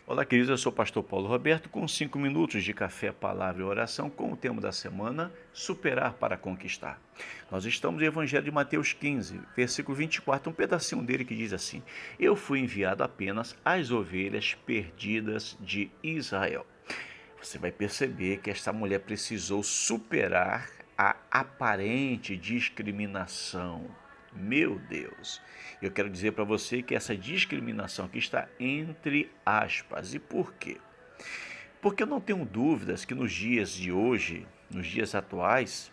Olá, queridos, eu sou o pastor Paulo Roberto, com 5 minutos de café, palavra e oração, com o tema da semana, superar para conquistar. Nós estamos no Evangelho de Mateus 15, versículo 24, um pedacinho dele que diz assim: Eu fui enviado apenas às ovelhas perdidas de Israel. Você vai perceber que esta mulher precisou superar a aparente discriminação. Meu Deus, eu quero dizer para você que essa discriminação aqui está entre aspas. E por quê? Porque eu não tenho dúvidas que nos dias de hoje, nos dias atuais,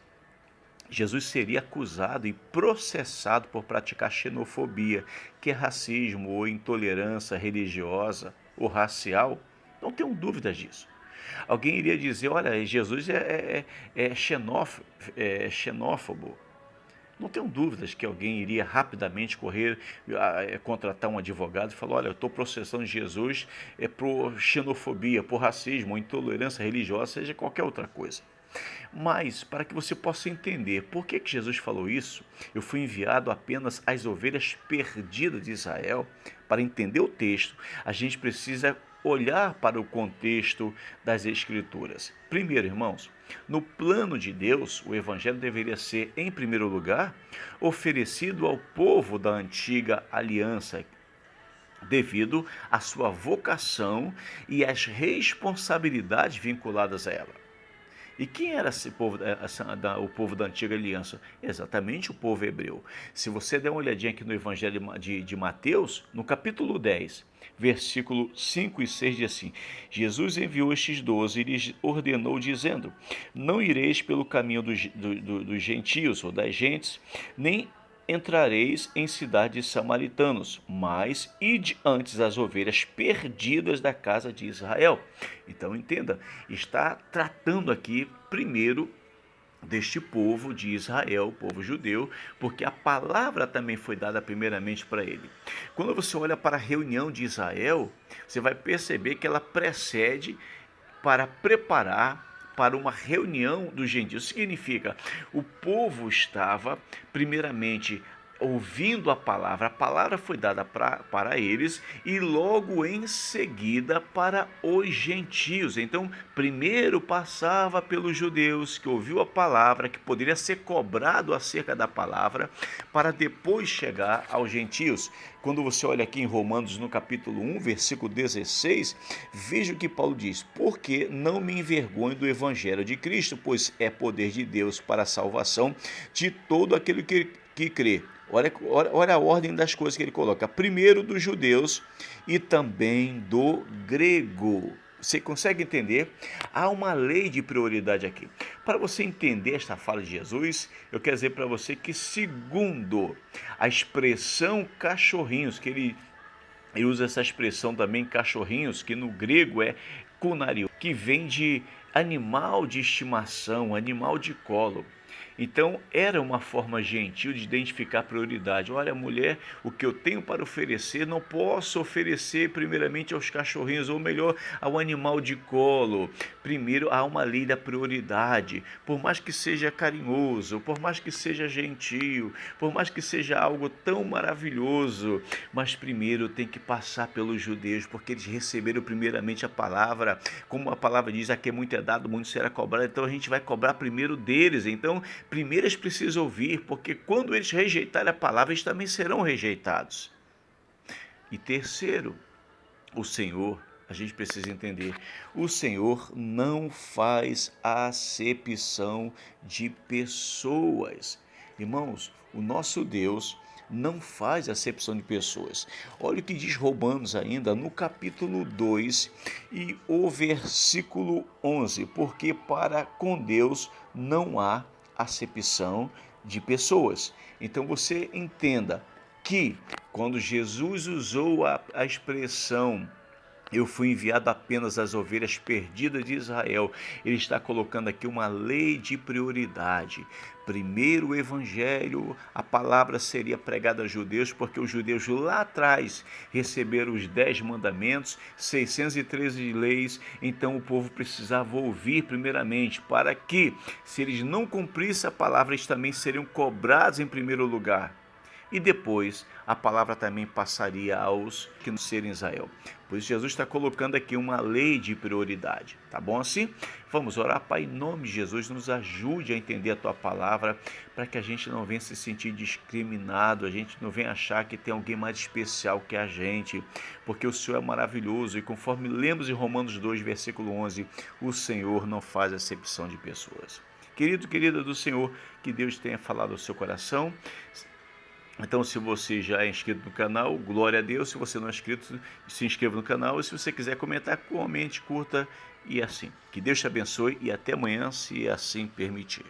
Jesus seria acusado e processado por praticar xenofobia, que é racismo ou intolerância religiosa ou racial. Não tenho dúvidas disso. Alguém iria dizer, olha, Jesus é xenófobo. Não tenho dúvidas que alguém iria rapidamente correr, contratar um advogado e falar, olha, eu estou processando Jesus por xenofobia, por racismo, intolerância religiosa, seja qualquer outra coisa. Mas, para que você possa entender por que Jesus falou isso, eu fui enviado apenas às ovelhas perdidas de Israel. Para entender o texto, a gente precisa olhar para o contexto das Escrituras. Primeiro, irmãos, no plano de Deus, o Evangelho deveria ser, em primeiro lugar, oferecido ao povo da antiga aliança, devido à sua vocação e às responsabilidades vinculadas a ela. E quem era esse povo, o povo da antiga aliança? Exatamente o povo hebreu. Se você der uma olhadinha aqui no Evangelho de Mateus, no capítulo 10, versículo 5 e 6 diz assim: Jesus enviou estes 12 e lhes ordenou, dizendo: Não ireis pelo caminho dos gentios ou das gentes, nem entrareis em cidades samaritanos, mas ide antes as ovelhas perdidas da casa de Israel. Então entenda, está tratando aqui primeiro deste povo de Israel, o povo judeu, porque a palavra também foi dada primeiramente para ele. Quando você olha para a reunião de Israel, você vai perceber que ela precede para preparar para uma reunião dos gentios. Significa, o povo estava primeiramente ouvindo a palavra foi dada para eles e logo em seguida para os gentios. Então, primeiro passava pelos judeus que ouviu a palavra, que poderia ser cobrado acerca da palavra, para depois chegar aos gentios. Quando você olha aqui em Romanos, no capítulo 1, versículo 16, veja o que Paulo diz: Porque não me envergonho do evangelho de Cristo, pois é poder de Deus para a salvação de todo aquele que crê. Olha a ordem das coisas que ele coloca. Primeiro dos judeus e também do grego. Você consegue entender? Há uma lei de prioridade aqui. Para você entender esta fala de Jesus, eu quero dizer para você que, segundo a expressão cachorrinhos, que ele usa essa expressão também, cachorrinhos, que no grego é kunario, que vem de animal de estimação, animal de colo. Então, era uma forma gentil de identificar a prioridade. Olha, mulher, o que eu tenho para oferecer, não posso oferecer primeiramente aos cachorrinhos, ou melhor, ao animal de colo. Primeiro, há uma lei da prioridade. Por mais que seja carinhoso, por mais que seja gentil, por mais que seja algo tão maravilhoso, mas primeiro tem que passar pelos judeus, porque eles receberam primeiramente a palavra. Como a palavra diz, aqui muito é dado, muito será cobrado. Então, a gente vai cobrar primeiro deles. Então, primeiro eles precisam ouvir, porque quando eles rejeitarem a palavra, eles também serão rejeitados. E terceiro, o Senhor, a gente precisa entender, o Senhor não faz acepção de pessoas. Irmãos, o nosso Deus não faz acepção de pessoas. Olha o que diz Romanos ainda no capítulo 2 e o versículo 11, porque para com Deus não há acepção de pessoas. Então você entenda que quando Jesus usou a expressão eu fui enviado apenas às ovelhas perdidas de Israel, ele está colocando aqui uma lei de prioridade. Primeiro o evangelho, a palavra seria pregada aos judeus, porque os judeus lá atrás receberam os 10 mandamentos, 613 leis, então o povo precisava ouvir primeiramente, para que, se eles não cumprissem a palavra, eles também seriam cobrados em primeiro lugar. e depois a palavra também passaria aos que não serem Israel. Por isso Jesus está colocando aqui uma lei de prioridade, tá bom assim? Vamos orar. Pai, em nome de Jesus, nos ajude a entender a Tua palavra, para que a gente não venha se sentir discriminado, a gente não venha achar que tem alguém mais especial que a gente, porque o Senhor é maravilhoso e conforme lemos em Romanos 2, versículo 11, o Senhor não faz acepção de pessoas. Querido, querida do Senhor, que Deus tenha falado ao seu coração. Então, se você já é inscrito no canal, glória a Deus. Se você não é inscrito, se inscreva no canal. E se você quiser comentar, comente, curta e assim. Que Deus te abençoe e até amanhã, se assim permitir.